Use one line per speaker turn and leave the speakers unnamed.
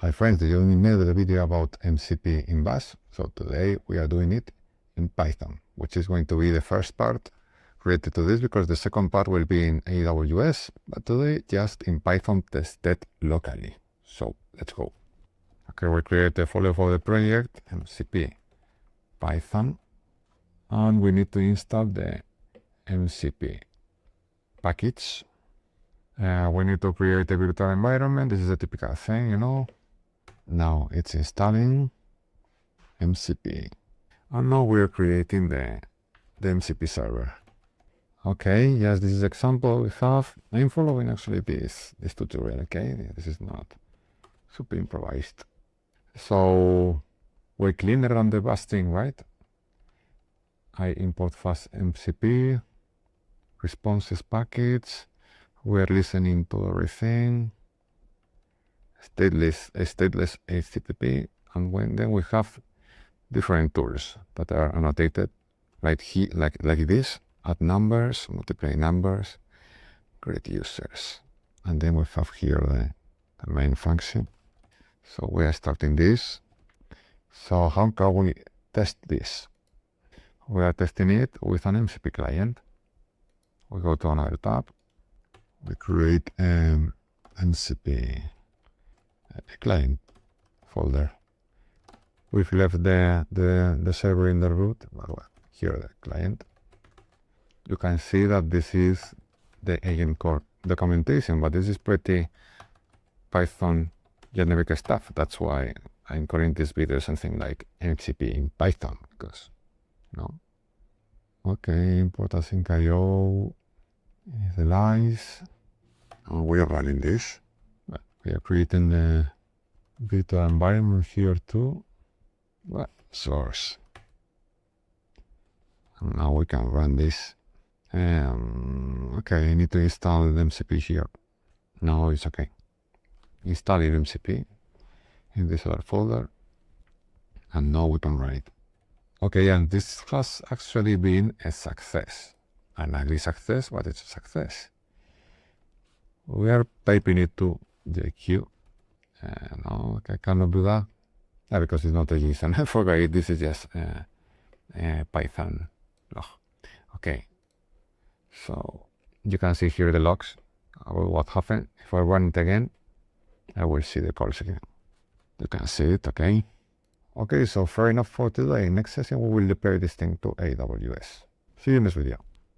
Hi friends, did you made a video about MCP in Bash? So today we are doing it in Python, which is going to be the first part related to this because the second part will be in AWS, but today just in Python tested locally. So let's go. Okay, we create a folder for the project, MCP Python, and we need to install the MCP package. We need to create a virtual environment. This is a typical thing, you know. Now it's installing MCP. And now we're creating the MCP server. Okay, yes, this is example we have. I'm following actually this tutorial, okay? This is not super improvised. So we clean around the Bash thing, right? I import fast MCP, responses package. We're listening to everything. Stateless HTTP, and then we have different tools that are annotated right here, like this: add numbers, multiply numbers, create users, and then we have here the main function. So we are starting this. So how can we test this? We are testing it with an MCP client. We go to another tab. We create an MCP client folder. We've left the server in the root, well, here the client. You can see that this is the agent core documentation, but this is pretty Python generic stuff. That's why I'm calling this video something like MCP in Python, because, you know. Okay, import async IO is the lines. And we are running this. We are creating the virtual environment here too. Well, source. And now we can run this. Okay, I need to install the MCP here. Now it's okay. Installing MCP in this other folder. And now we can run it. Okay, and this has actually been a success. An ugly success, but it's a success. We are typing it to JQ. No, I cannot do that. Because it's not a JSON. I forgot it. This is just Python log. Okay. So you can see here the logs about what happened. If I run it again, I will see the calls again. You can see it, okay? Okay, so fair enough for today. Next session we will deploy this thing to AWS. See you in this video.